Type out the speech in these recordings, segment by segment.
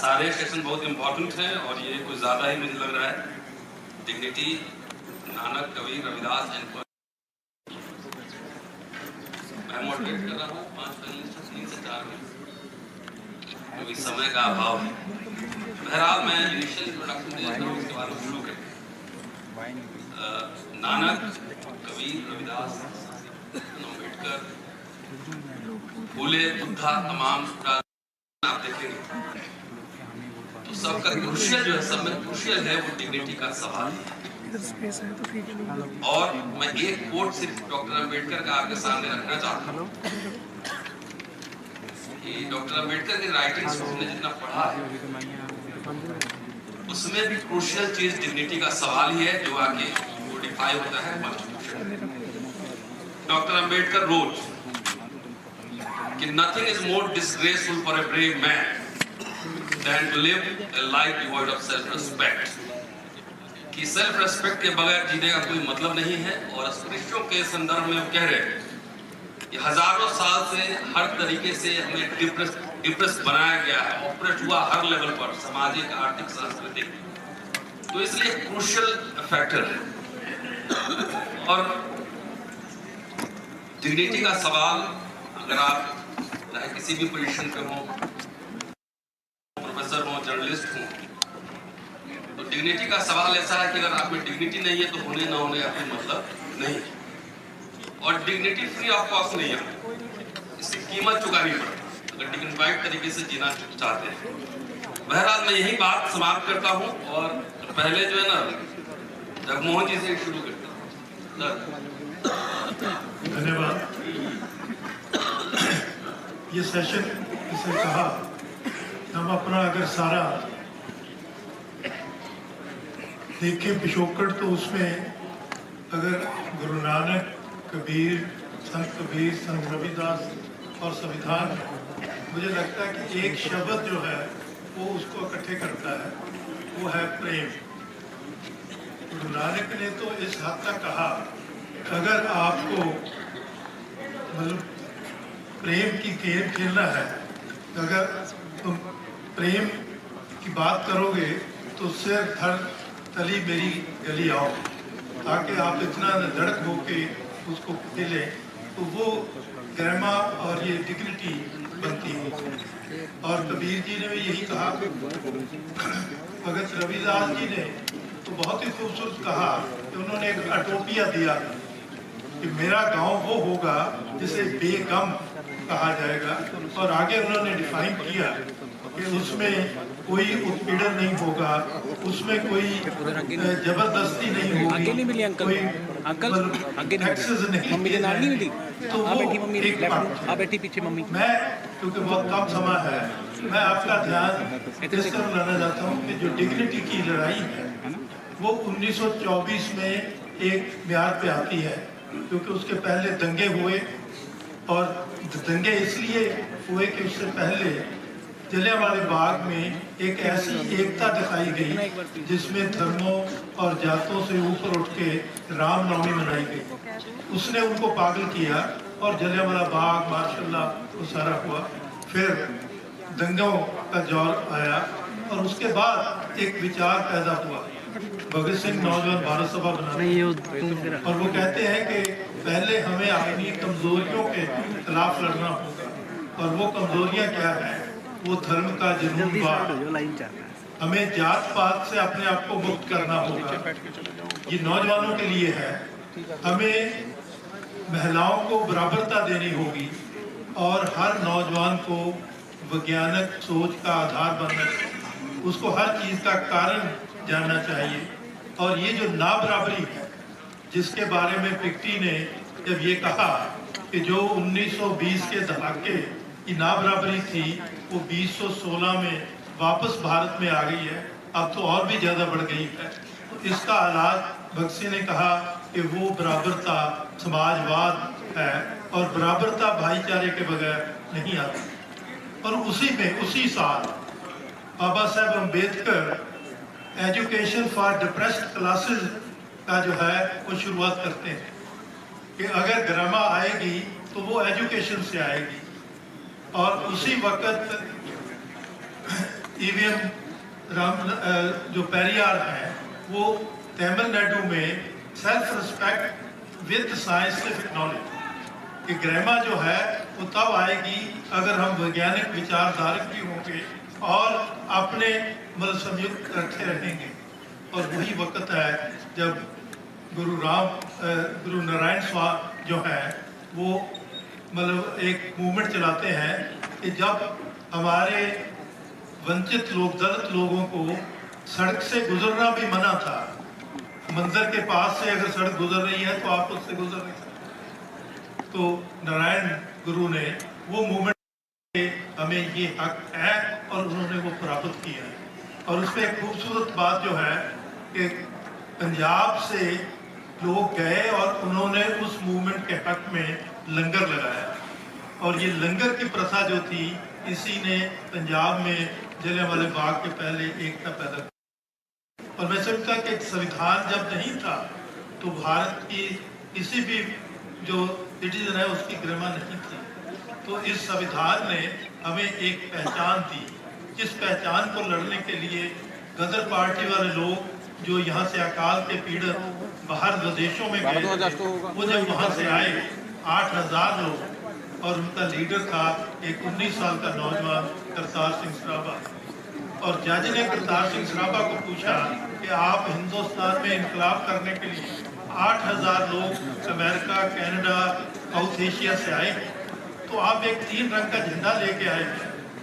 सारे सेशन बहुत इम्पोर्टेंट हैं और ये कुछ ज़्यादा ही मुझे लग रहा है। डिग्निटी, नानक, कबीर, रविदास एंड मैं मॉडरेट कर रहा हूँ 5 पैनलिस्ट 3 से 4 में, क्योंकि समय का अभाव है। बहरहाल मैं इनिशियल इंट्रोडक्शन दे रहा हूँ, उसके बाद शुरू करते हैं। नानक, कबीर, रविदास, अम्बेडकर, फूले, बुद्धा, तमाम आप देखेंगे तो सबका क्रूशियल जो है, सब में क्रूशियल है वो डिग्निटी का सवाल है। और मैं एक कोट सिर्फ डॉक्टर अम्बेडकर का आपके सामने रखना चाहता हूँ कि डॉक्टर अम्बेडकर की राइटिंग्स को हमने जितना पढ़ा है उसमें भी क्रूशियल चीज डिग्निटी का सवाल ही है, जो आगे कोडिफाई होता है कॉन्स्टिट्यूशन। डॉक्टर अम्बेडकर रोट कि nothing is more disgraceful for a brave man than to live a life devoid of self-respect, कि सेल्फ रेस्पेक्ट के बगैर जीने का कोई मतलब नहीं है। और स्पिरिचुअल के संदर्भ में वो कह रहे हैं कि हजारों साल से हर तरीके से हमें डिप्रेस बनाया गया है, ऑपरेट हुआ हर लेवल पर, सामाजिक, आर्थिक, सांस्कृतिक, तो इसलिए क्रूशियल फैक्टर है। और डिग्निटी का सवाल, अगर आप चाहे किसी भी पोजीशन पे हो, प्रोफेसर हो, जर्नलिस्ट हो, तो डिग्निटी का सवाल ऐसा है कि अगर आप में डिग्निटी नहीं है तो होने ना होने का कोई मतलब नहीं है। और डिग्निटी फ्री ऑफ कॉस्ट नहीं है, इसकी कीमत चुकानी पड़ती अगर डिग्निफाइड तरीके से जीना चाहते हैं। बहरहाल मैं यही बात समाप्त करता हूँ और पहले जो है ना जगमोहन जी से शुरू करते हैं। धन्यवाद। ये सेशन इसे कहा, हम अपना अगर सारा देखें पिछोकड़ तो उसमें अगर गुरु नानक, कबीर, संत रविदास और संविधान, मुझे लगता है कि एक शब्द जो है वो उसको इकट्ठे करता है, वो है प्रेम। गुरु नानक ने तो इस हद तक कहा, अगर आपको मतलब प्रेम की गेम खेलना है, अगर तुम प्रेम की बात करोगे तो सिर धड़ तली मेरी गली आओ, ताकि आप इतना धड़क होके उसको खेले तो वो गरिमा और ये डिग्निटी बनती है। और कबीर जी ने भी यही कहा, भगत रविदास जी ने तो बहुत ही खूबसूरत कहा कि उन्होंने एक अटोपिया दिया कि मेरा गांव वो होगा जिसे बेगम कहा जाएगा। और आगे उन्होंने डिफाइन किया कि उसमें कोई उत्पीड़न नहीं होगा, उसमें कोई जबरदस्ती नहीं होगी, कोई टैक्सेस नहीं मिली। तो वो एक बात बैठी पीछे मम्मी। मैं क्योंकि बहुत कम समय है, मैं आपका ध्यान इस तरफ लाना चाहता हूँ कि जो डिग्निटी की लड़ाई है वो 1924 में एक म्याद पे आती है, क्योंकि उसके पहले दंगे हुए। और दंगे इसलिए हुए कि उससे पहले जलियांवाले बाग में एक ऐसी एकता दिखाई गई जिसमें धर्मों और जातों से ऊपर उठ के रामनवमी मनाई गई। उसने उनको पागल किया और जलियांवाला बाग माशाल्लाह वो सारा हुआ। फिर दंगों का दौर आया और उसके बाद एक विचार पैदा हुआ। भगत सिंह नौजवान भारत सभा बना और वो कहते हैं कि पहले हमें अपनी कमजोरियों के खिलाफ लड़ना होगा। और वो कमजोरियां क्या है? वो धर्म का जुनून, हमें जात पात से अपने आप को मुक्त करना होगा। ये नौजवानों के लिए है। हमें महिलाओं को बराबरता देनी होगी और हर नौजवान को वैज्ञानिक सोच का आधार बनना चाहिए, उसको हर चीज का कारण जानना चाहिए। और ये जो ना बराबरी है जिसके बारे में पिक्टी ने जब ये कहा कि जो 1920 के दहाके की ना बराबरी थी वो 2016 में वापस भारत में आ गई है, अब तो और भी ज़्यादा बढ़ गई है। तो इसका इलाज भगत सिंह ने कहा कि वो बराबरता समाजवाद है और बराबरता भाईचारे के बगैर नहीं आती। और उसी साल बाबा Saheb Ambedkar education for depressed classes का जो है वो शुरुआत करते हैं कि अगर गरिमा आएगी तो वो एजुकेशन से आएगी। और उसी वक्त ईवीएम जो पेरियार है वो तमिलनाडु में self respect with scientific knowledge कि ग्रामा जो है वो तब आएगी अगर हम वैज्ञानिक विचारधारा भी होंगे और अपने मतलब संयुक्त रखे रहेंगे। और वही वक्त है जब गुरु नारायण स्वामी जो है वो मतलब एक मूवमेंट चलाते हैं कि जब हमारे वंचित लोग दलित लोगों को सड़क से गुजरना भी मना था, मंदिर के पास से अगर सड़क गुजर रही है तो आप उससे गुजर नहीं सकते, तो नारायण गुरु ने वो मूवमेंट हमें ये हक है और उन्होंने वो प्राप्त किया है। और उसमें एक खूबसूरत बात जो है कि पंजाब से लोग गए और उन्होंने उस मूवमेंट के हक में लंगर लगाया और ये लंगर की प्रथा जो थी इसी ने पंजाब में जलियांवाला बाग के पहले एकता पैदा की। और मैं समझता कि संविधान जब नहीं था तो भारत की किसी भी जो सिटीजन है उसकी गरिमा नहीं थी, तो इस संविधान ने हमें एक पहचान दी, जिस पहचान को लड़ने के लिए गदर पार्टी वाले लोग जो यहाँ से अकाल के पीड़ित बाहर विदेशों में गए वो जब वहाँ से आए 8,000 लोग और उनका लीडर था एक 19 साल का नौजवान करतार सिंह सराभा। और जज ने करतार सिंह सराभा को पूछा कि आप हिंदुस्तान में इनकलाब करने के लिए 8,000 लोग अमेरिका, कनाडा, साउथ एशिया से आए, तो आप एक 3 रंग का झंडा लेके आए,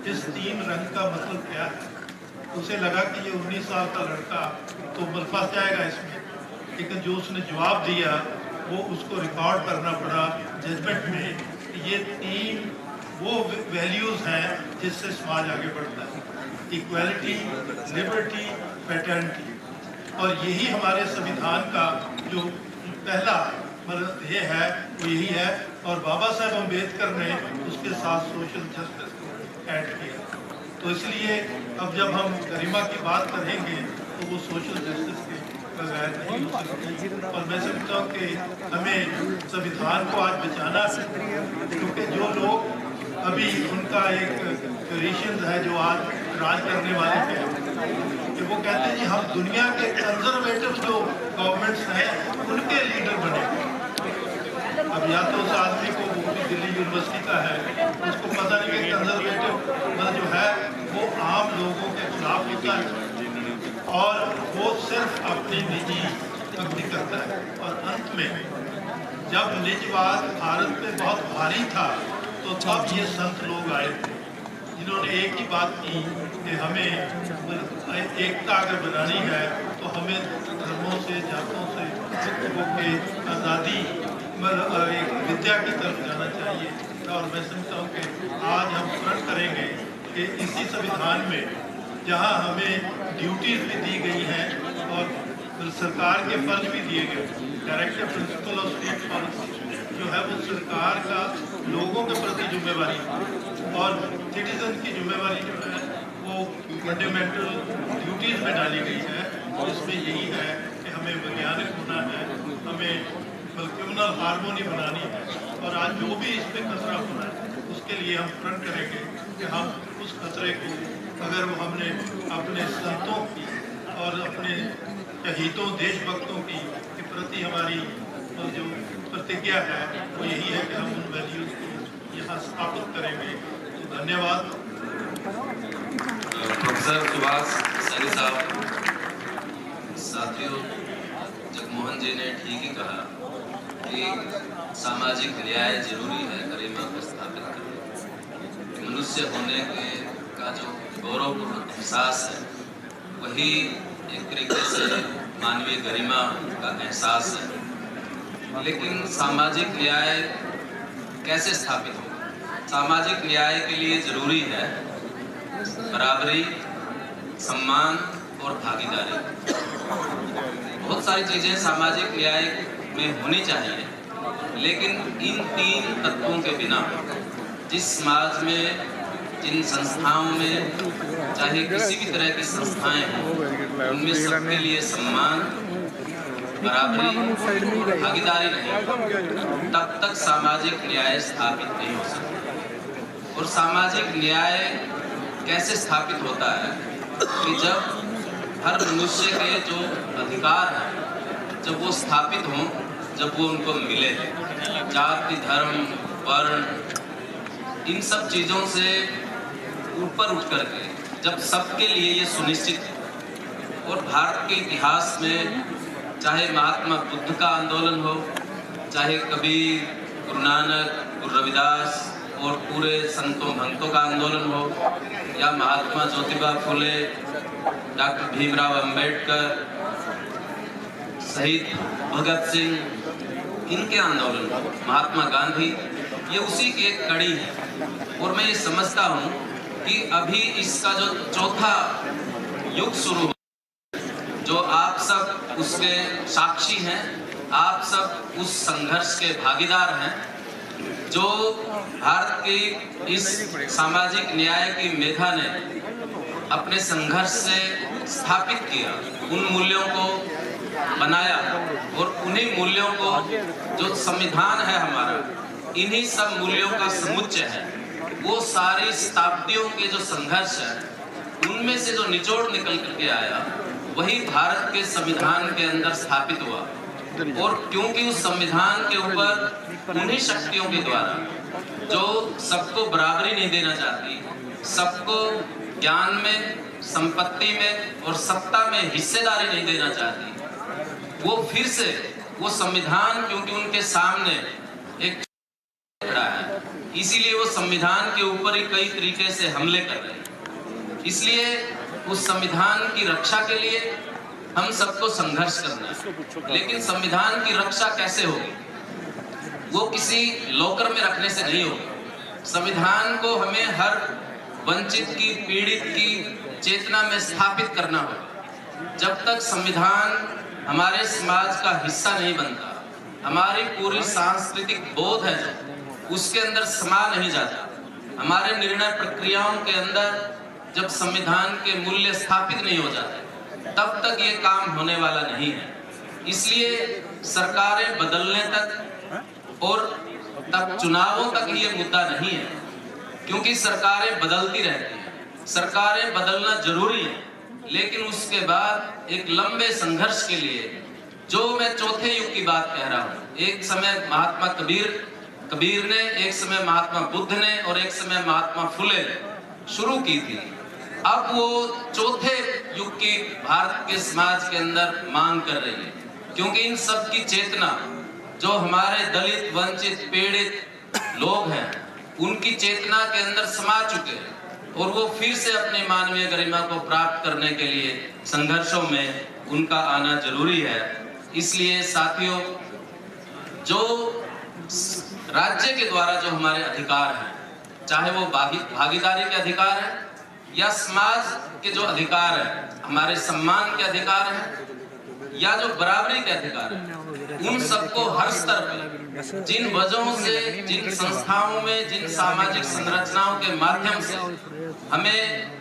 इस 3 रंग का मतलब क्या है? उसे लगा कि ये 19 साल का लड़का तो फंस जाएगा इसमें, लेकिन जो उसने जवाब दिया वो उसको रिकॉर्ड करना पड़ा जजमेंट में। ये 3 वो वैल्यूज़ हैं जिससे समाज आगे बढ़ता है, इक्वालिटी, लिबर्टी, फ्रेटर्निटी। और यही हमारे संविधान का जो पहला मतलब ये है वो यही है। और बाबा साहब अम्बेडकर ने उसके साथ सोशल जस्टिस को ऐड किया, तो इसलिए अब जब हम गरिमा की बात करेंगे तो वो सोशल जस्टिस के बगैर नहीं हो सकती। और मैं समझता हूँ कि हमें संविधान को आज बचाना है, क्योंकि जो लोग अभी उनका एक ट्रेडिशन है जो आज राज करने वाले थे कि वो कहते हैं कि हम दुनिया के कंजर्वेटिव जो गवर्नमेंट्स हैं उनके लीडर बने। अब या तो उस आदमी को वो भी दिल्ली यूनिवर्सिटी का है, उसको पता नहीं कि कंजर्वेटिव मतलब जो है वो आम लोगों के खिलाफ होता है और वो सिर्फ अपनी निजी भक्ति करता है। और अंत में जब निजवाद भारत में बहुत भारी था तो तब ये संत लोग आए थे जिन्होंने एक ही बात की कि हमें एकता अगर बनानी है तो हमें धर्मों से, जातों से मुक्त होकर आज़ादी एक विद्या की तरफ जाना चाहिए। और मैं समझता हूँ कि आज हम प्रण करेंगे कि इसी संविधान में जहाँ हमें ड्यूटीज़ भी दी गई हैं और सरकार के फर्ज भी दिए गए, directive principle of state policy जो है वो सरकार का लोगों के प्रति जिम्मेवारी और सिटीजन की जिम्मेवारी जो है वो फंडामेंटल ड्यूटीज़ में डाली गई है। और इसमें यही है कि हमें वैज्ञानिक होना है, हमें क्रिमिनल हार्मोनी बनानी है। और आज जो भी इस पर खतरा होना है उसके लिए हम प्रण करेंगे कि हम उस खतरे को अगर वो हमने अपने संतों की और अपने शहीदों देशभक्तों की के प्रति हमारी जो प्रतिज्ञा है वो यही है कि हम उन वैल्यूज़ को यहाँ स्थापित करेंगे। तो धन्यवाद। प्रोफेसर सुभाष सैनी साहब। साथियों, जगमोहन जी ने ठीक ही कहा कि सामाजिक न्याय जरूरी है गरिमा को स्थापित करने। मनुष्य होने का जो गौरवपूर्ण एहसास है वही एक तरीके से मानवीय गरिमा का एहसास है। लेकिन सामाजिक न्याय कैसे स्थापित होगा? सामाजिक न्याय के लिए जरूरी है बराबरी, सम्मान और भागीदारी। बहुत सारी चीजें सामाजिक न्याय में होनी चाहिए, लेकिन इन 3 तत्वों के बिना जिस समाज में, जिन संस्थाओं में, चाहे किसी भी तरह की संस्थाएं हों, उनमें सबके लिए सम्मान, बराबरी, भागीदारी नहीं, तब तक सामाजिक न्याय स्थापित नहीं हो सकता। और सामाजिक न्याय कैसे स्थापित होता है कि जब हर मनुष्य के जो अधिकार हैं जब वो स्थापित हों, जब वो उनको मिले, जाति धर्म वर्ण इन सब चीज़ों से ऊपर उठ करके जब सबके लिए ये सुनिश्चित है। और भारत के इतिहास में चाहे महात्मा बुद्ध का आंदोलन हो, चाहे कबीर, गुरु नानक, गुरु रविदास और पूरे संतों भक्तों का आंदोलन हो, या महात्मा ज्योतिबा फुले, डॉक्टर भीमराव अंबेडकर, शहीद भगत सिंह, इनके आंदोलन, महात्मा गांधी, ये उसी की एक कड़ी है। और मैं ये समझता हूँ कि अभी इसका जो चौथा युग शुरू हो, जो आप सब उसके साक्षी हैं, आप सब उस संघर्ष के भागीदार हैं, जो भारत की इस सामाजिक न्याय की मेधा ने अपने संघर्ष से स्थापित किया, उन मूल्यों को बनाया और उन्हीं मूल्यों को जो संविधान है हमारा, इन्हीं सब मूल्यों का समुच्चय है। वो सारी शताब्दियों के जो संघर्ष है उनमें से जो निचोड़ निकल करके आया वही भारत के संविधान के अंदर स्थापित हुआ। और क्योंकि उस संविधान के ऊपर उन्हीं शक्तियों के द्वारा जो सबको बराबरी नहीं देना चाहती, सबको ज्ञान में, संपत्ति में और सत्ता में हिस्सेदारी नहीं देना चाहती, वो फिर से वो संविधान क्योंकि उनके सामने एक खड़ा है, इसीलिए वो संविधान के ऊपर ही कई तरीके से हमले कर रहे हैं। इसलिए उस संविधान की रक्षा के लिए हम सबको संघर्ष करना है। लेकिन संविधान की रक्षा कैसे होगी? वो किसी लॉकर में रखने से नहीं होगी। संविधान को हमें हर वंचित की, पीड़ित की चेतना में स्थापित करना होगा। जब तक संविधान हमारे समाज का हिस्सा नहीं बनता, हमारी पूरी सांस्कृतिक बोध है जो उसके अंदर समा नहीं जाता, हमारे निर्णय प्रक्रियाओं के अंदर जब संविधान के मूल्य स्थापित नहीं हो जाते, तब तक ये काम होने वाला नहीं है। इसलिए सरकारें बदलने तक और तब चुनावों तक ये मुद्दा नहीं है, क्योंकि सरकारें बदलती रहती हैं, सरकारें बदलना जरूरी है। लेकिन उसके बाद एक लंबे संघर्ष के लिए, जो मैं चौथे युग की बात कह रहा हूँ, एक समय महात्मा कबीर ने, एक समय महात्मा बुद्ध ने और एक समय महात्मा फुले ने शुरू की थी। अब वो चौथे युग की भारत के समाज के अंदर मांग कर रही है, क्योंकि इन सब की चेतना जो हमारे दलित, वंचित, पीड़ित लोग हैं, उनकी चेतना के अंदर समा चुके हैं और वो फिर से अपनी मानवीय गरिमा को प्राप्त करने के लिए संघर्षों में उनका आना जरूरी है। इसलिए साथियों, जो राज्य के द्वारा जो हमारे अधिकार हैं, चाहे वो भागीदारी के अधिकार हैं या समाज के जो अधिकार हैं, हमारे सम्मान के अधिकार हैं या जो बराबरी के अधिकार हैं, उन सबको हर स्तर पर जिन वजहों से, जिन संस्थाओं में, जिन सामाजिक संरचनाओं के माध्यम से हमें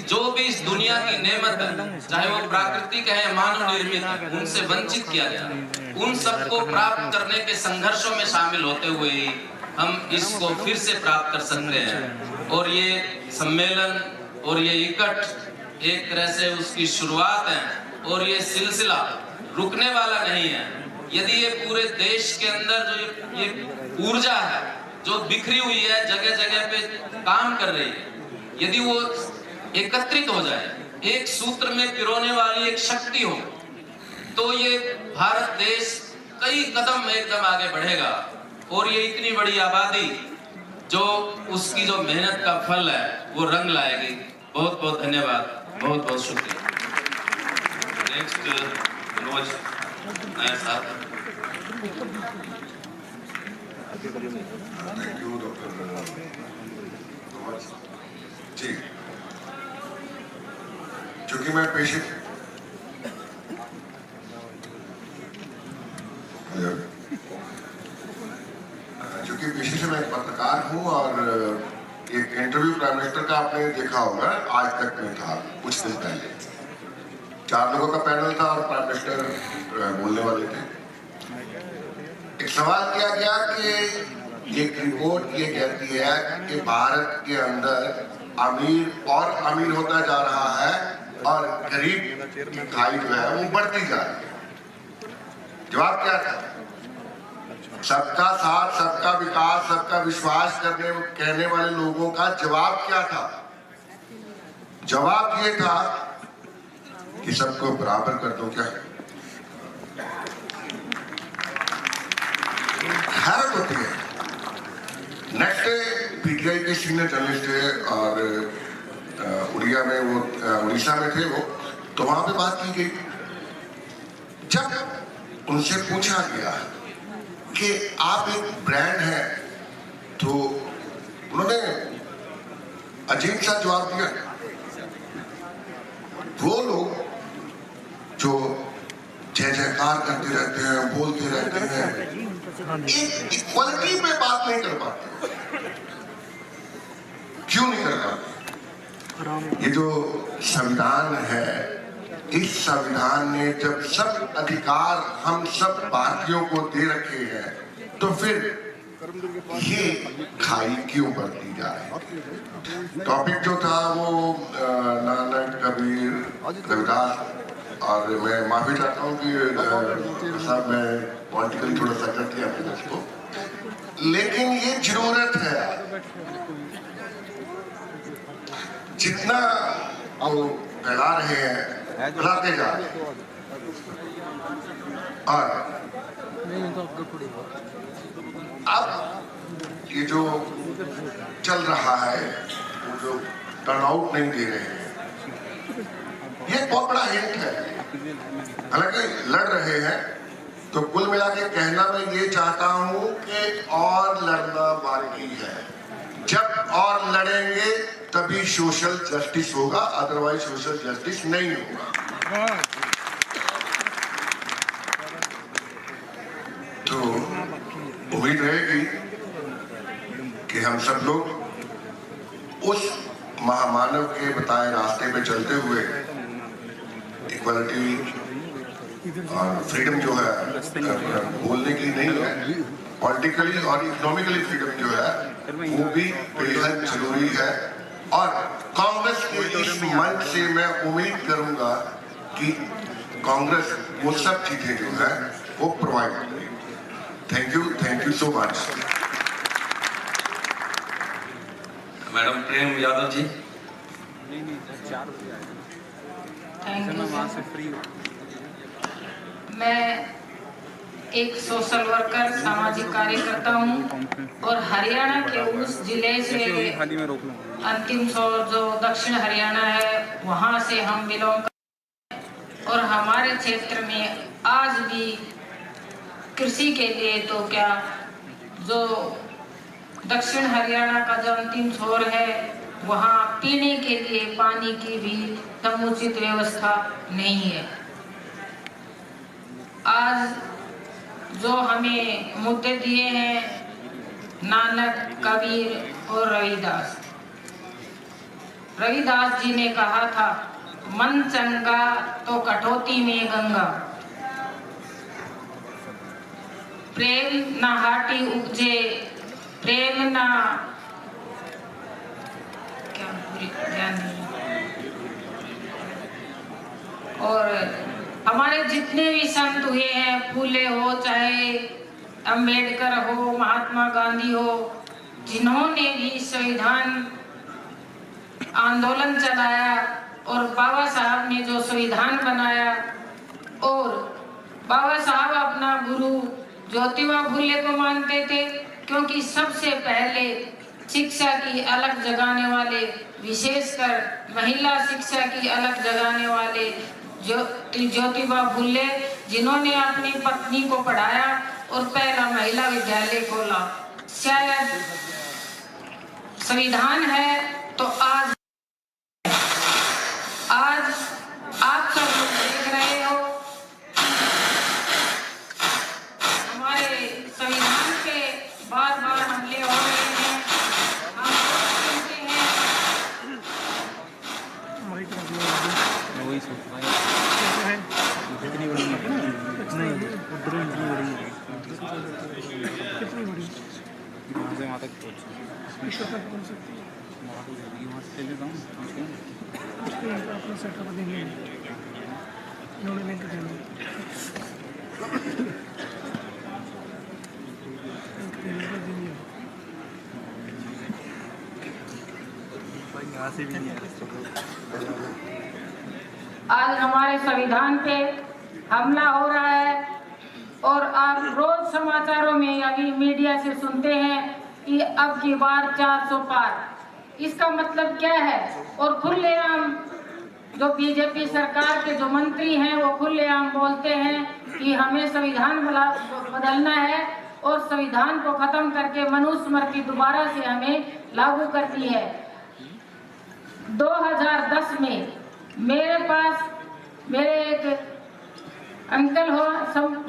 जो भी इस दुनिया की नेमत है, चाहे वो प्राकृतिक है या मानव निर्मित है, उनसे वंचित किया गया, उन सबको प्राप्त करने के संघर्षों में शामिल होते हुए ही हम इसको फिर से प्राप्त कर सकते हैं। और ये सम्मेलन और ये इकट्ठ एक तरह से उसकी शुरुआत है और ये सिलसिला रुकने वाला नहीं है। यदि ये पूरे देश के अंदर जो ये ऊर्जा है जो बिखरी हुई है, जगह जगह पे काम कर रही है, यदि वो एकत्रित हो जाए, एक सूत्र में पिरोने वाली एक शक्ति हो, तो ये भारत देश कई कदम एकदम आगे बढ़ेगा और ये इतनी बड़ी आबादी जो उसकी जो मेहनत का फल है वो रंग लाएगी। बहुत बहुत धन्यवाद, बहुत बहुत शुक्रिया। नेक्स्ट मनोज नायर साहब। थैंक यू डॉक्टर जी। चूंकि मैं पेशे से मैं पत्रकार हूं और एक इंटरव्यू प्राइम मिनिस्टर का आपने देखा होगा, आज तक में था कुछ दिन पहले, 4 लोगों का पैनल था और प्राइम मिनिस्टर बोलने वाले थे। एक सवाल किया गया कि एक रिपोर्ट ये कहती है कि भारत के अंदर अमीर और अमीर होता जा रहा है और गरीब की खाई जो है वो बढ़ती जा रही है। जवाब क्या था? सबका साथ, सबका विकास, सबका विश्वास कहने वाले लोगों का जवाब क्या था? जवाब ये था कि सबको बराबर कर दो। क्या हैरत होती है। नेक्स्ट डे पीटीआई के सीनियर जर्नलिस्ट थे और उड़ीसा में थे वो, तो वहां पे बात की गई। जब उनसे पूछा गया कि आप एक ब्रांड है, तो उन्होंने अजीब सा जवाब दिया। वो लोग जो जय जयकार करते रहते हैं, बोलते रहते हैं, एक इक्वालिटी पे बात नहीं कर पाते। क्यों नहीं कर पाते? ये जो संविधान है, इस संविधान ने जब सब अधिकार हम सब भारतीयों को दे रखे हैं, तो फिर ये खाई क्यों बढ़ती जा रही है? टॉपिक जो था वो नानक, कबीर, रविदास, और मैं माफी चाहता हूँ कि साहब मैं पॉलिटिकली थोड़ा सा कर दिया अपने दोस्तों, लेकिन ये जरूरत है। जितना वो फैला रहे हैं, फैलाते जा रहे हैं, और अब ये जो चल रहा है, वो जो टर्नआउट नहीं दे रहे हैं, ये बहुत बड़ा हिंट है। हालांकि लड़ रहे हैं, तो कुल मिला के कहना मैं ये चाहता हूं कि और लड़ना बाकी है। जब और लड़ेंगे तभी सोशल जस्टिस होगा, अदरवाइज सोशल जस्टिस नहीं होगा। तो उम्मीद रहेगी कि हम सब लोग उस महामानव के बताए रास्ते पे चलते हुए इक्वालिटी और फ्रीडम जो है बोलने की नहीं है, पॉलिटिकली और इकोनॉमिकली फ्रीडम जो है वो भी बेहद जरूरी है। और कांग्रेस के इस मंच से मैं उम्मीद करूंगा कि कांग्रेस वो सब चीजें जो है वो प्रोवाइड करेगी। Thank you so much. Madam Prem Yadav ji. Thank you. मैं एक सोशल वर्कर, सामाजिक कार्यकर्ता हूँ और हरियाणा के उस जिले से अंतिम जो दक्षिण हरियाणा है वहाँ से हम बिलोंग करते हैं। और हमारे क्षेत्र में आज भी कृषि के लिए तो क्या, जो दक्षिण हरियाणा का जो अंतिम छोर है वहाँ पीने के लिए पानी की भी समुचित व्यवस्था नहीं है। आज जो हमें मुद्दे दिए हैं नानक, कबीर और रविदास, रविदास जी ने कहा था मन चंगा तो कटौती में गंगा, प्रेम न हाटी उपजे, प्रेम न क्या ध्यान नहीं। और हमारे जितने भी संत हुए हैं, फूले हो चाहे अंबेडकर हो, महात्मा गांधी हो, जिन्होंने भी संविधान आंदोलन चलाया और बाबा साहब ने जो संविधान बनाया, और बाबा साहब अपना गुरु ज्योतिबा फुले को मानते थे, क्योंकि सबसे पहले शिक्षा की अलग जगाने वाले, विशेषकर महिला शिक्षा की अलग जगाने वाले ज्योतिबा फुले, जिन्होंने अपनी पत्नी को पढ़ाया और पहला महिला विद्यालय खोला। शायद संविधान है तो आज आप सब लोग देख रहे हो हमारे संविधान पे बार बार हमले हो रहे हैं। हम सुनते हैं वही कितनी बड़ी नहीं उधर इतनी बड़ी कितनी बड़ी वहाँ से वहाँ तक पहुँच वहाँ से चले जाऊँ अपना सेटअप देंगे इन्होंने लिंक देना यहाँ से भी नहीं है। आज हमारे संविधान पे हमला हो रहा है और आप रोज समाचारों में अभी मीडिया से सुनते हैं कि अब की बार 400 पार। इसका मतलब क्या है? और खुलेआम जो बीजेपी सरकार के जो मंत्री हैं वो खुलेआम बोलते हैं कि हमें संविधान बदलना है और संविधान को खत्म करके मनुस्मृति दोबारा से हमें लागू करनी है। 2010 में मेरे पास मेरे एक अंकल हो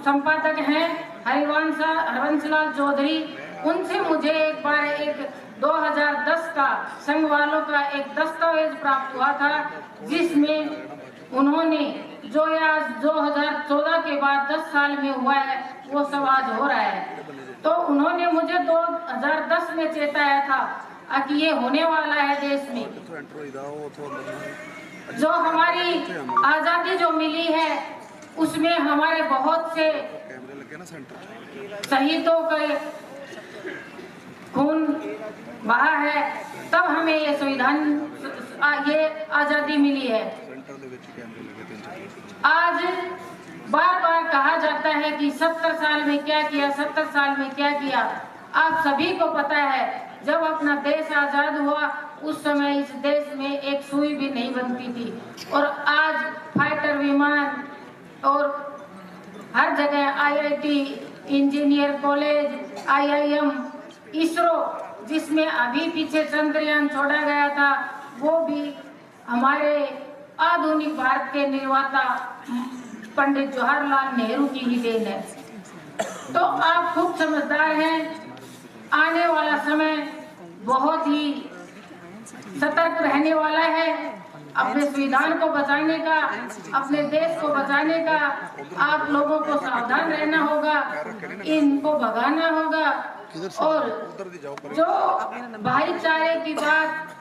संपादक हैं हरिवंशलाल चौधरी, उनसे मुझे एक बार एक 2010 का संघ वालों का एक दस्तावेज प्राप्त हुआ था जिसमें उन्होंने जो आज 2014 के बाद 10 साल में हुआ है वो सब आज हो रहा है। तो उन्होंने मुझे 2010 में चेताया था कि ये होने वाला है देश में। जो हमारी आज़ादी जो मिली है उसमें हमारे बहुत से शहीदों के खून बहा है, तब हमें ये संविधान ये आज़ादी मिली है। आज बार बार कहा जाता है कि 70 साल में क्या किया, 70 साल में क्या किया। आप सभी को पता है जब अपना देश आज़ाद हुआ उस समय इस देश में एक सुई भी नहीं बनती थी और आज फाइटर विमान और हर जगह IIT, engineer college, IIM, ISRO, जिसमें अभी पीछे चंद्रयान छोड़ा गया था, वो भी हमारे आधुनिक भारत के निर्माता पंडित जवाहरलाल नेहरू की ही देन है। तो आप खूब समझदार हैं। आने वाला समय बहुत ही सतर्क रहने वाला है। अपने संविधान को बचाने का, अपने देश को बचाने का आप लोगों को सावधान रहना होगा, इनको भगाना होगा। और जो भाईचारे की बात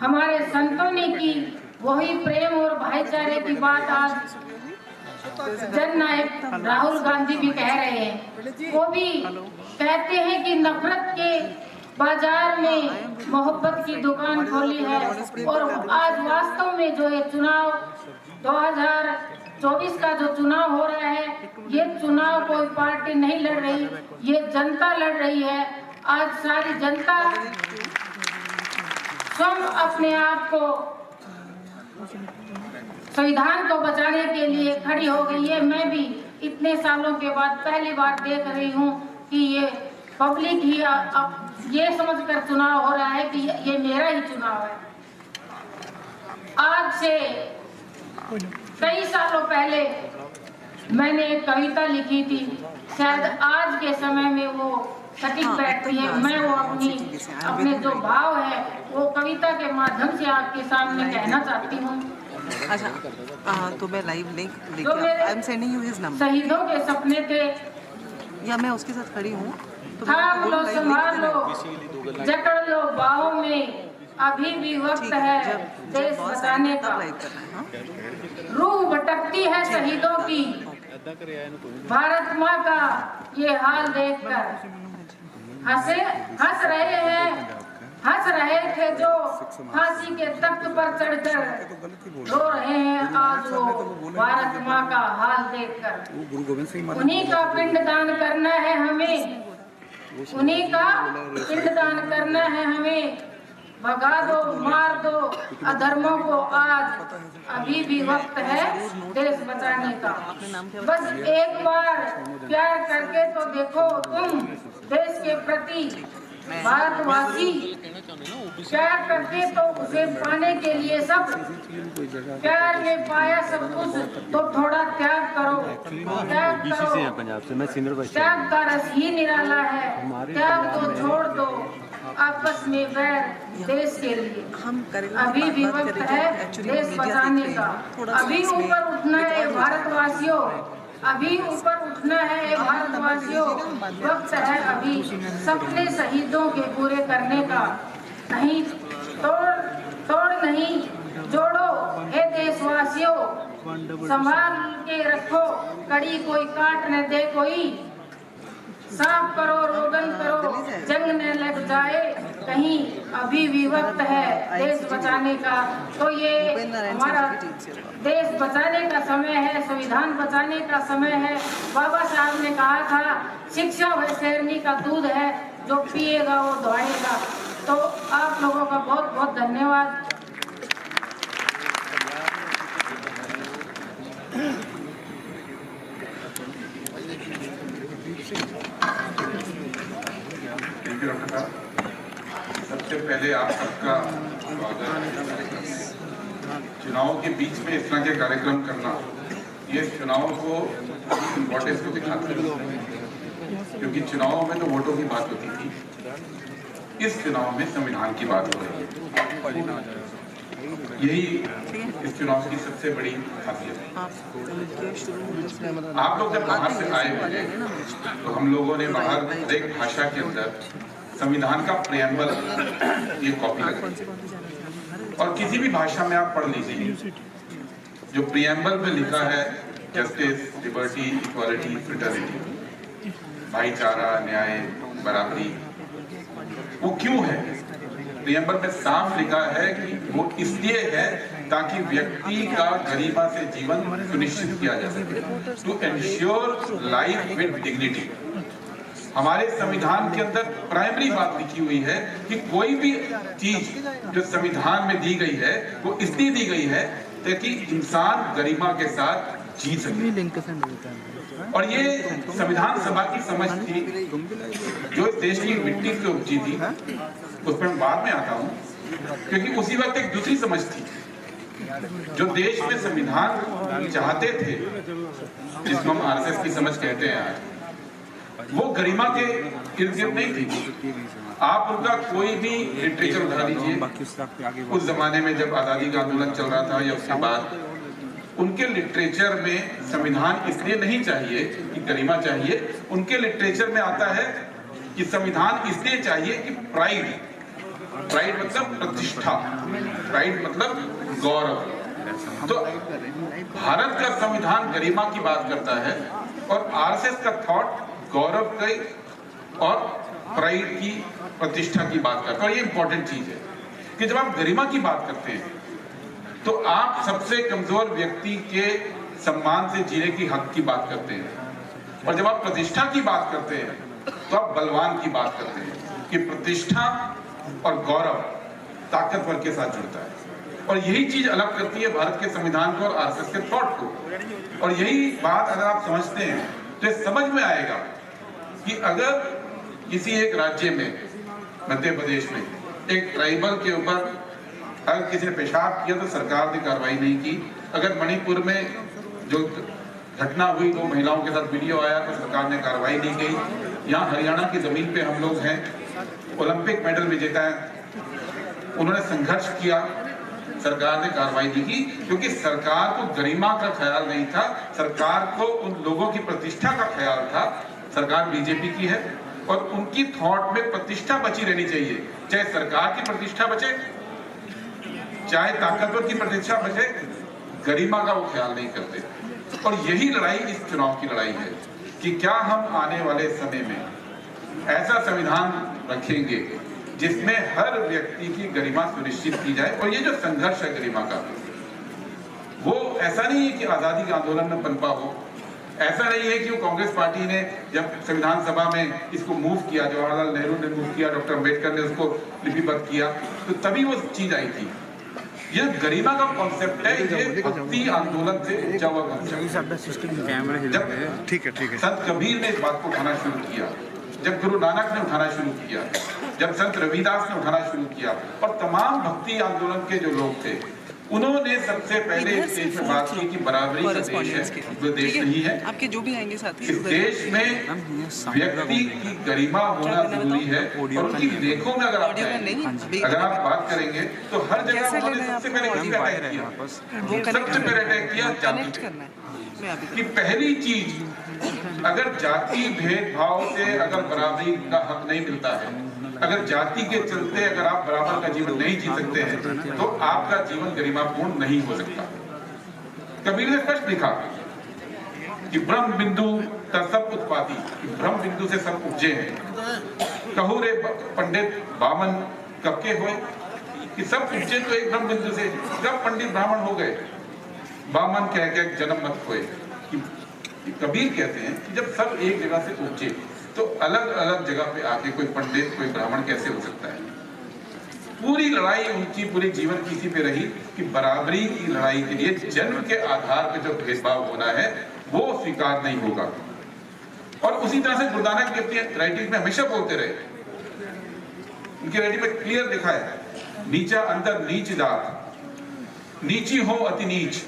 हमारे संतों ने की, वही प्रेम और भाईचारे की बात आज जननायक राहुल गांधी भी कह रहे हैं। वो भी कहते हैं कि नफरत के बाजार में मोहब्बत की दुकान खोली है। और आज वास्तव में जो ये चुनाव 2024 का जो चुनाव हो रहा है, ये चुनाव कोई पार्टी नहीं लड़ रही, ये जनता लड़ रही है। आज सारी जनता स्वयं अपने आप को संविधान को बचाने के लिए खड़ी हो गई है। मैं भी इतने सालों के बाद पहली बार देख रही हूँ कि ये पब्लिक ही ये समझकर चुनाव हो रहा है कि ये मेरा ही चुनाव है। आज से कई सालों पहले मैंने एक कविता लिखी थी, शायद आज के समय में वो सटीक बैठती है। मैं वो अपने जो भाव है वो कविता के माध्यम से आपके सामने कहना चाहती हूँ। अच्छा, तो मैं लाइव लिंक जो मेरे I am sending you his number. शहीदों के सपने थे, या मैं उसके साथ खड़ी हूँ, तो थाम लो, संभाल लो, जकड़ लो बाहों में, अभी भी वक्त है देश बचाने का। रूह भटकती है शहीदों की, भारत माँ का ये हाल देखकर हंस रहे थे जो फांसी के तख्त पर चढ़कर रो रहे हैं आज वो भारत माँ का हाल देखकर। उन्हीं का पिंडदान करना है हमें, उन्हीं का पिंडदान करना है हमें। भगा दो, मार दो अधर्मों को, आज अभी भी वक्त है देश बचाने का। बस एक बार प्यार करके तो देखो तुम देश के प्रति। भारतवासी प्यार करते तो उसे पाने के लिए सब प्यार में पाया सब कुछ, तो थोड़ा त्याग करो, त्याग करो। पंजाब से मैं सिंगर त्याग का रस ही निराला है, त्याग को छोड़ दो आपस में बैर देश के लिए। अभी भी वक्त है देश बचाने का। अभी ऊपर उठना है भारतवासियों, अभी ऊपर उठना है भारतवासियों। वक्त है अभी सपने शहीदों के पूरे करने का। नहीं तोड़ नहीं जोड़ो हे देशवासियों, संभाल के रखो कड़ी कोई काट न दे कोई, साफ करो रोगन करो जंग न लग जाए कहीं, अभी भी वक्त है देश बचाने का। तो ये हमारा देश बचाने का समय है, संविधान बचाने का समय है। बाबा साहब ने कहा था शिक्षा वह शेरनी का दूध है, जो पिएगा वो दौड़ेगा। तो आप लोगों का बहुत बहुत धन्यवाद। सबसे पहले आप सबका स्वागत। चुनाव के बीच में इस तरह के कार्यक्रम करना, ये चुनाव को इम्पोर्टेंस को दिखाता है, क्योंकि चुनाव में तो वोटों की बात होती थी, इस चुनाव में संविधान की बात हो रही है। यही इस चुनाव की सबसे बड़ी खासियत है। आप लोग जब बाहर से आए हुए तो हम लोगों ने बाहर हर एक भाषा के अंदर संविधान का प्रियम्बल ये कॉपी लगाई, और किसी भी भाषा में आप पढ़ लीजिए, जो प्रियम्बल में लिखा है जस्टिस, लिबर्टी, इक्वालिटी, फ्रेटर्निटी, भाईचारा, न्याय, बराबरी, वो क्यों है? प्रियम्बल में साफ लिखा है कि वो इसलिए है ताकि व्यक्ति का गरिमा से जीवन सुनिश्चित किया जा सके, to ensure life with dignity. हमारे संविधान के अंदर प्राइमरी बात लिखी हुई है कि कोई भी चीज जो संविधान में दी गई है वो इसलिए दी गई है ताकि इंसान गरिमा के साथ जी सके। और ये संविधान सभा की समझ थी, जो इस देश की मिट्टी से उपजी थी। उस पर मैं बाद में आता हूँ, क्योंकि उसी वक्त एक दूसरी समझ थी, जो देश में संविधान चाहते थे, जिसको हम आरएसएस की समझ कहते हैं आज, वो गरिमा के इर्द गिर्द नहीं थी। आप उनका कोई भी लिटरेचर उठा लीजिए, उस जमाने में जब आजादी का आंदोलन चल रहा था या उसके बाद, उनके लिटरेचर में संविधान इसलिए नहीं चाहिए कि गरिमा चाहिए। उनके लिटरेचर में आता है कि संविधान इसलिए चाहिए कि प्राइड मतलब प्रतिष्ठा, प्राइड मतलब गौरव। तो भारत का संविधान गरिमा की बात करता है, और आरएसएस का थॉट गौरव की और प्राइड की, प्रतिष्ठा की बात करता है। और ये इंपॉर्टेंट चीज है कि जब आप गरिमा की बात करते हैं तो आप सबसे कमजोर व्यक्ति के सम्मान से जीने की हक की बात करते हैं, और जब आप प्रतिष्ठा की बात करते हैं तो आप बलवान की बात करते हैं कि प्रतिष्ठा और गौरव ताकतवर के साथ जुड़ता है। और यही चीज अलग करती है भारत के संविधान को और आरएसएस के थॉट को। और यही बात अगर आप समझते हैं तो समझ में आएगा कि अगर किसी एक राज्य में, मध्य प्रदेश में, एक ट्राइबल के ऊपर अगर किसी ने पेशाब किया तो सरकार ने कार्रवाई नहीं की। अगर मणिपुर में जो घटना हुई, 2 महिलाओं के साथ वीडियो आया, तो सरकार ने कार्रवाई नहीं की। यहाँ हरियाणा की जमीन पे हम लोग हैं, ओलंपिक मेडल विजेता है, उन्होंने संघर्ष किया, सरकार ने कार्रवाई नहीं की, क्योंकि सरकार को गरिमा का ख्याल नहीं था, सरकार को उन लोगों की प्रतिष्ठा का ख्याल था। सरकार बीजेपी की है और उनकी थॉट में प्रतिष्ठा बची रहनी चाहिए, चाहे सरकार की प्रतिष्ठा बचे, चाहे ताकतवर की प्रतिष्ठा बचे, गरिमा का वो ख्याल नहीं करते। और यही लड़ाई इस चुनाव की लड़ाई है कि क्या हम आने वाले समय में ऐसा संविधान रखेंगे जिसमें हर व्यक्ति की गरिमा सुनिश्चित की जाए। और ये जो संघर्ष है गरिमा का, वो ऐसा नहीं है कि आजादी के आंदोलन में पनपा हो, ऐसा नहीं है कि वो कांग्रेस पार्टी ने जब संविधान सभा में इसको मूव किया, जवाहरलाल नेहरू ने मूव किया, डॉक्टर अम्बेडकर ने उसको लिपिबद्ध किया, तो तभी वो चीज आई थी। ये गरिमा का कॉन्सेप्ट है, ये भक्ति आंदोलन से उपजा हुआ कॉन्सेप्ट। जब ठीक है संत कबीर ने इस बात को उठाना शुरू किया, जब गुरु नानक ने उठाना शुरू किया, जब संत रविदास ने उठाना शुरू किया, और तमाम भक्ति आंदोलन के जो लोग थे, उन्होंने सबसे पहले इस देश में बात की कि बराबरी का देश है, वो देश नहीं है। आपके जो भी आएंगे साथी, इस देश में व्यक्ति की गरिमा होना जरूरी है। और उनकी लेखों में अगर आप बात करेंगे तो हर जगह उन्होंने सबसे पहले किसी पे अटैक किया, सबसे पहले अटैक किया जाति की। पहली चीज, अगर जाति भेदभाव से अगर बराबरी का हक नहीं मिलता है अगर जाति के चलते अगर आप बराबर का जीवन नहीं जी सकते हैं तो आपका जीवन गरिमापूर्ण नहीं हो सकता। कबीर ने स्पष्ट लिखा कि ब्रह्म बिंदु सब उत्पादी, ब्रह्म बिंदु से सब उपजे हैं। कहो रे पंडित बामन कब के हुए, कि सब उपजे तो एक ब्रह्म बिंदु से, जब पंडित ब्राह्मण हो गए बामन कह के जन्म मत हुए। कबीर कहते हैं कि जब सब एक जगह से उपजे तो अलग अलग जगह पे आके कोई पंडित कोई ब्राह्मण कैसे हो सकता है। पूरी लड़ाई उनकी पूरे जीवन की इसी पे रही कि बराबरी की लड़ाई के लिए जन्म के आधार पर जो भेदभाव होना है वो स्वीकार नहीं होगा। और उसी तरह से गुरु नानक की अपनी राइटिंग में हमेशा बोलते रहे, उनकी राइटिंग में क्लियर लिखा है, नीचा अंदर नीच जात, नीची हो अति नीच,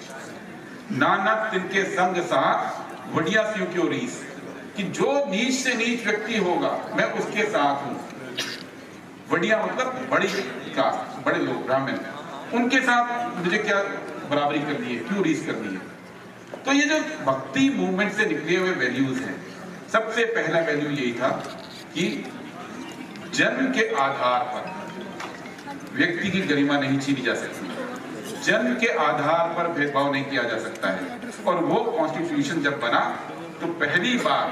नानक तिनके संग साथ वडिया स्यू क्यों रीस, कि जो नीच से नीच व्यक्ति होगा मैं उसके साथ हूं। वडिया मतलब बड़ी कास्ट, बड़े लोग ब्राह्मण, उनके साथ मुझे क्या बराबरी करनी है, क्यों रीस करनी है। तो ये जो भक्ति मूवमेंट से निकले हुए वैल्यूज हैं, सबसे पहला वैल्यू यही था कि जन्म के आधार पर व्यक्ति की गरिमा नहीं छीनी जा सकती, जन्म के आधार पर भेदभाव नहीं किया जा सकता है। और वो कॉन्स्टिट्यूशन जब बना तो पहली बार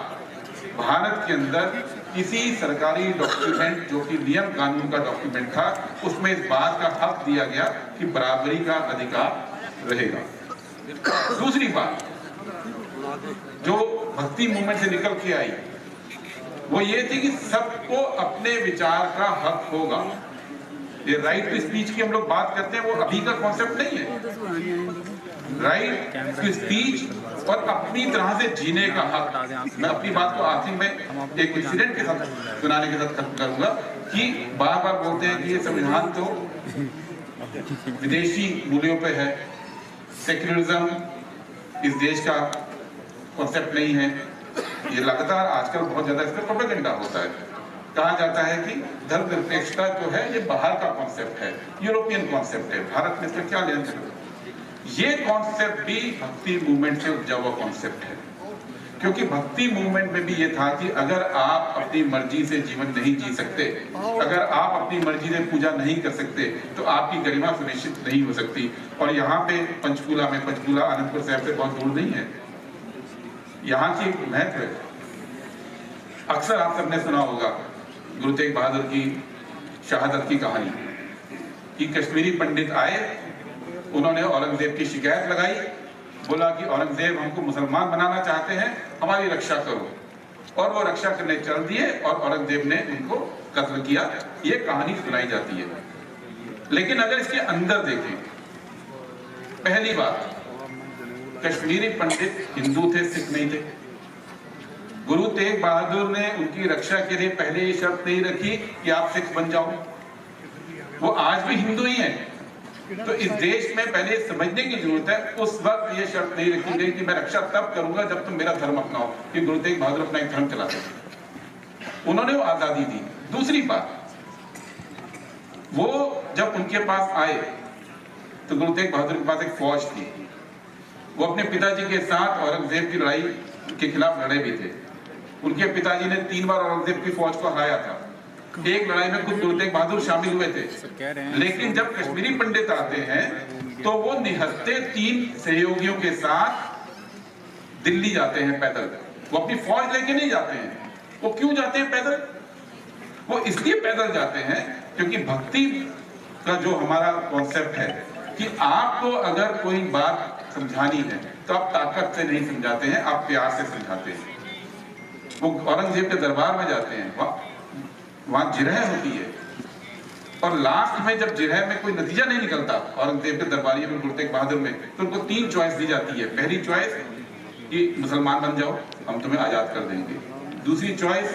भारत के अंदर किसी सरकारी डॉक्यूमेंट जो कि नियम कानून का डॉक्यूमेंट था उसमें इस बात का हक दिया गया कि बराबरी का अधिकार रहेगा। दूसरी बात जो भक्ति मूवमेंट से निकल के आई वो ये थी कि सबको अपने विचार का हक होगा। ये राइट टू स्पीच की हम लोग बात करते हैं, वो अभी का कॉन्सेप्ट नहीं है। राइट टू स्पीच और अपनी तरह से जीने का हक। मैं अपनी बात को आखिर में एक इंसिडेंट के साथ सुनाने के साथ खत्म करूंगा कि बार बार बोलते हैं कि ये संविधान तो विदेशी मूल्यों पे है, सेक्युलरिज्म इस देश का कॉन्सेप्ट नहीं है। ये लगातार आजकल बहुत ज्यादा इस पर प्रोपेगेंडा होता है। कहा जाता है कि धर्मनिरपेक्षता जो है ये बाहर का कॉन्सेप्ट है, यूरोपियन कॉन्सेप्ट है, भारत में इसका क्या लेना देना। ये कॉन्सेप्ट भी भक्ति मूवमेंट से उपजा हुआ कॉन्सेप्ट है, क्योंकि भक्ति मूवमेंट में भी ये था कि अगर आप अपनी मर्जी से जीवन नहीं जी सकते, अगर आप अपनी मर्जी से पूजा नहीं कर सकते तो आपकी गरिमा सुनिश्चित नहीं हो सकती। और यहाँ पे पंचकूला में, पंचकूला आनंदपुर साहब से बहुत दूर नहीं है, यहाँ की महत्व है। अक्सर आप सबने सुना होगा गुरु तेग बहादुर की शहादत की कहानी कि कश्मीरी पंडित आए, उन्होंने औरंगजेब की शिकायत लगाई, बोला कि औरंगजेब हमको मुसलमान बनाना चाहते हैं, हमारी रक्षा करो। और वो रक्षा करने चल दिए और औरंगजेब ने उनको कत्ल किया। ये कहानी सुनाई जाती है। लेकिन अगर इसके अंदर देखें, पहली बात, कश्मीरी पंडित हिंदू थे, सिख नहीं थे। गुरु तेग बहादुर ने उनकी रक्षा के लिए पहले ये शर्त नहीं रखी कि आप सिख बन जाओ, वो आज भी हिंदू ही हैं। तो इस देश में पहले समझने की जरूरत है, उस वक्त ये शर्त नहीं रखी गई कि मैं रक्षा तब करूंगा जब तुम मेरा धर्म अपनाओ, कि गुरु तेग बहादुर अपना एक धर्म चलाते थे, उन्होंने वो आजादी दी। दूसरी बात, वो जब उनके पास आए तो गुरु तेग बहादुर के पास एक फौज थी, वो अपने पिताजी के साथ औरंगजेब की लड़ाई के खिलाफ लड़े भी थे। उनके पिताजी ने 3 बार औरंगजेब की फौज को हराया था। एक लड़ाई में खुद गुरु तेग बहादुर शामिल हुए थे। लेकिन जब कश्मीरी पंडित आते हैं तो वो निहत्थे 3 सहयोगियों के साथ दिल्ली जाते हैं पैदल। वो अपनी फौज लेके नहीं जाते हैं। वो क्यों जाते हैं पैदल? वो इसलिए पैदल जाते हैं क्योंकि भक्ति का जो हमारा कॉन्सेप्ट है कि आपको अगर कोई बात समझानी है तो आप ताकत से नहीं समझाते हैं, आप प्यार से समझाते हैं। वो औरंगजेब के दरबार में जाते हैं, वहां जिरह होती है, और लास्ट में जब जिरह में कोई नतीजा नहीं निकलता औरंगजेब के दरबारियों में, गुरु तेग बहादुर में, तो उनको 3 चॉइस दी जाती है। पहली चॉइस कि मुसलमान बन जाओ, हम तुम्हें आजाद कर देंगे। दूसरी चॉइस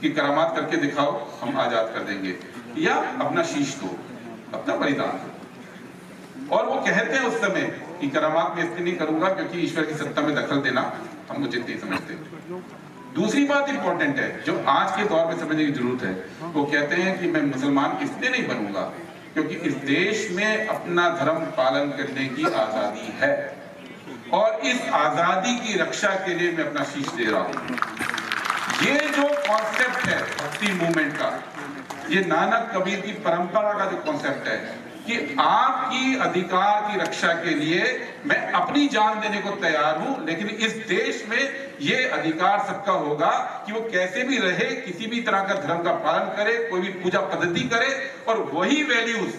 कि करामात करके दिखाओ, हम आजाद कर देंगे, या अपना शीश दो, अपना बलिदान। और वो कहते हैं उस समय कि करामात में इसलिए नहीं करूंगा क्योंकि ईश्वर की सत्ता में दखल देना हम उचित नहीं समझते। दूसरी बात इंपॉर्टेंट है जो आज के दौर में समझने की जरूरत है, वो कहते हैं कि मैं मुसलमान इसलिए नहीं बनूंगा क्योंकि इस देश में अपना धर्म पालन करने की आजादी है और इस आजादी की रक्षा के लिए मैं अपना शीश दे रहा हूं। ये जो कॉन्सेप्ट है भक्ति मूवमेंट का, ये नानक कबीर की परंपरा का जो कॉन्सेप्ट है कि आपकी अधिकार की रक्षा के लिए मैं अपनी जान देने को तैयार हूं, लेकिन इस देश में ये अधिकार सबका होगा कि वो कैसे भी रहे, किसी भी तरह का धर्म का पालन करे, कोई भी पूजा पद्धति करे। और वही वैल्यूज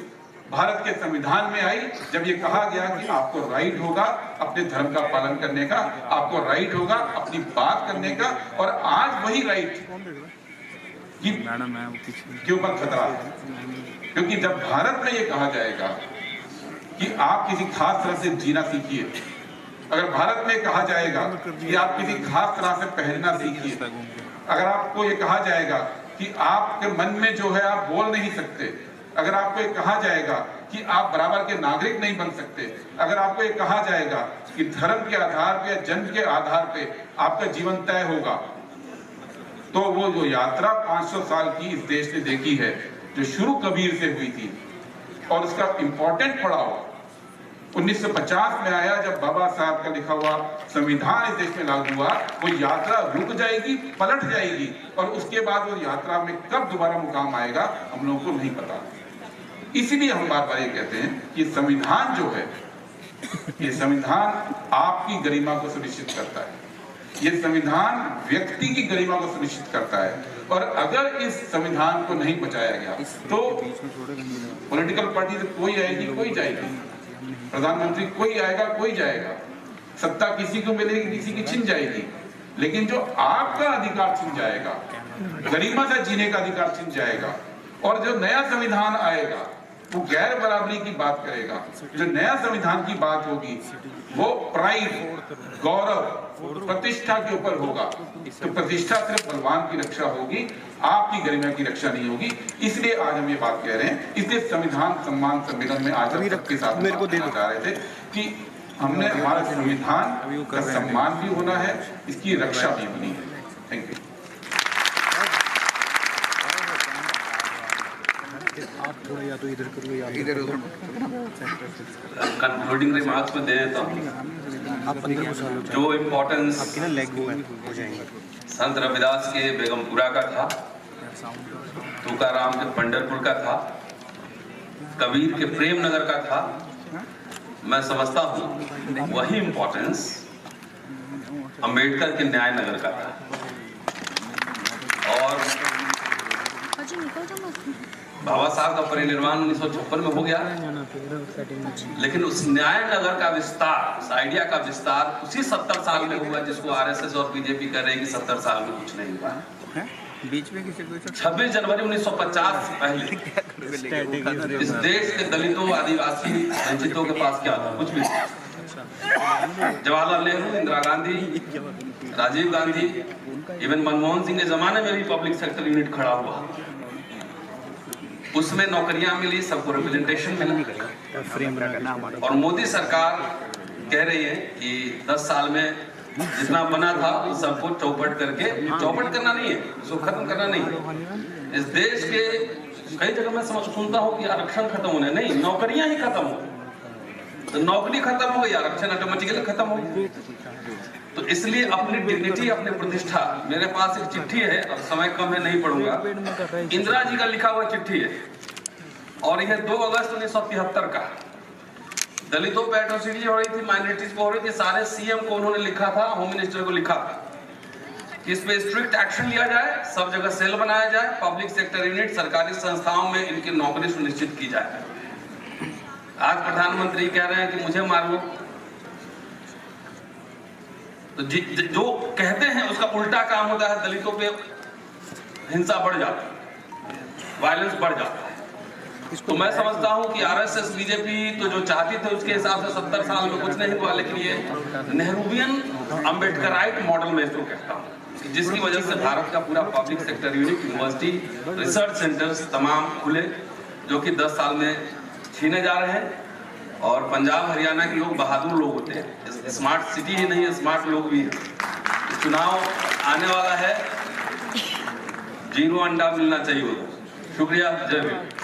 भारत के संविधान में आई जब ये कहा गया कि आपको राइट होगा अपने धर्म का पालन करने का, आपको राइट होगा अपनी बात करने का। और आज वही राइट के ऊपर खतरा है, क्योंकि जब भारत में ये कहा जाएगा कि आप किसी खास तरह से जीना सीखिए, अगर भारत में कहा जाएगा कि आप किसी खास तरह से पहनना सीखिए, अगर आपको ये कहा जाएगा कि आपके मन में जो है आप बोल नहीं सकते, अगर आपको ये कहा जाएगा कि आप बराबर के नागरिक नहीं बन सकते, अगर आपको ये कहा जाएगा कि धर्म के आधार पे या जन्म के आधार पे आपका जीवन तय होगा, तो वो जो यात्रा 500 साल की इस देश ने देखी है, जो शुरू कबीर से हुई थी और उसका इंपॉर्टेंट पड़ाव 1950 में आया जब बाबा साहब का लिखा हुआ संविधान इस देश में लागू हुआ, वो यात्रा रुक जाएगी, पलट जाएगी, और उसके बाद वो यात्रा में कब दोबारा मुकाम आएगा हम लोगों को नहीं पता। इसीलिए हम बार बार ये कहते हैं कि संविधान जो है, ये संविधान आपकी गरिमा को सुनिश्चित करता है, ये संविधान व्यक्ति की गरिमा को सुनिश्चित करता है। और अगर इस संविधान को नहीं बचाया गया तो पॉलिटिकल पार्टी से कोई आएगी कोई जाएगी, प्रधानमंत्री कोई आएगा कोई जाएगा, सत्ता किसी को मिलेगी किसी की छिन जाएगी, लेकिन जो आपका अधिकार छिन जाएगा, गरिमा से जीने का अधिकार छिन जाएगा। और जो नया संविधान आएगा वो गैर बराबरी की बात करेगा, जो नया संविधान की बात होगी वो प्राइड, गौरव, प्रतिष्ठा के ऊपर होगा। तो प्रतिष्ठा सिर्फ बलवान की रक्षा होगी, आपकी गरिमा की रक्षा नहीं होगी। इसलिए आज हम ये बात कह रहे हैं, इसलिए संविधान सम्मान सम्मेलन में आज सबके साथ मेरे को चाह रहे थे कि हमने हमारा संविधान का सम्मान भी होना है, इसकी रक्षा भी होनी है। Thank you. आप थोड़ा या तो इधर करो या इधर उधर कंक्लूडिंग रिमार्क्स में दें तो आप अंदर घुसा लो, जो इम्पोर्टेंस आपकी ना लेग वो हो जाएंगे। संत रविदास के बेगमपुरा का था, तुकाराम के पंढरपुर का था, कबीर के प्रेम नगर का था, मैं समझता हूँ वही इम्पोर्टेंस अंबेडकर के न्याय नगर का था। और बाबा साहब का परिनिर्वाण 1956 में हो गया, लेकिन उस न्याय नगर का विस्तार, उस आइडिया का विस्तार उसी 70 साल में हुआ जिसको आरएसएस और बीजेपी कर रहे हैं कि 70 साल में कुछ नहीं हुआ। बीच में किसी को 26 जनवरी 1950 से पहले इस देश के दलितों, आदिवासी, वंचितों के पास क्या था? कुछ भी। जवाहरलाल नेहरू, इंदिरा गांधी, राजीव गांधी, इवन मनमोहन सिंह के जमाने में भी पब्लिक सेक्टर यूनिट खड़ा हुआ, उसमें नौकरियां मिली, सबको रिप्रेजेंटेशन मिला। और मोदी सरकार कह रही है कि 10 साल में जितना बना था सबको चौपट करके, चौपट करना नहीं है, उसको खत्म करना नहीं है। इस देश के कई जगह मैं सुनता हूँ कि आरक्षण खत्म होने, नहीं, नौकरियां ही खत्म हो। तो नौकरी खत्म हो गई, आरक्षण ऑटोमेटिकली खत्म हो गई। तो इसलिए अपनी डिग्निटी, अपनी प्रतिष्ठा, मेरे पास एक चिट्ठी है, अब समय कम है नहीं पढ़ूंगा, इंदिरा जी का लिखा हुआ चिट्ठी है, और यह 2 अगस्त 1973 का। दलितों पे एट्रोसिटी हो रही थी, माइनॉरिटीज को हो रही थी, सारे सीएम को उन्होंने लिखा था, होम मिनिस्टर को लिखा था कि इस पे स्ट्रिक्ट एक्शन लिया जाए, सब जगह सेल बनाया जाए, पब्लिक सेक्टर यूनिट, सरकारी संस्थाओं में इनकी नौकरी सुनिश्चित की जाए। आज प्रधानमंत्री कह रहे हैं कि मुझे मारो, तो जो कहते हैं उसका उल्टा काम होता है, दलितों पे हिंसा बढ़ जाती है, वायलेंस बढ़ जाता है। तो मैं समझता हूं कि आरएसएस, बीजेपी तो जो चाहती थे उसके हिसाब से 70 साल में कुछ नहीं हुआ, लेकिन ये नेहरूवियन अम्बेडकराइट मॉडल में इसको कहता हूं, जिसकी वजह से भारत का पूरा public sector unit, university, research centres तमाम खुले, जो कि 10 साल में छीने जा रहे हैं। और पंजाब हरियाणा के लोग बहादुर लोग होते हैं, स्मार्ट सिटी ही नहीं है, स्मार्ट लोग भी हैं। चुनाव आने वाला है, 0 अंडा मिलना चाहिए। शुक्रिया, जय हिंद।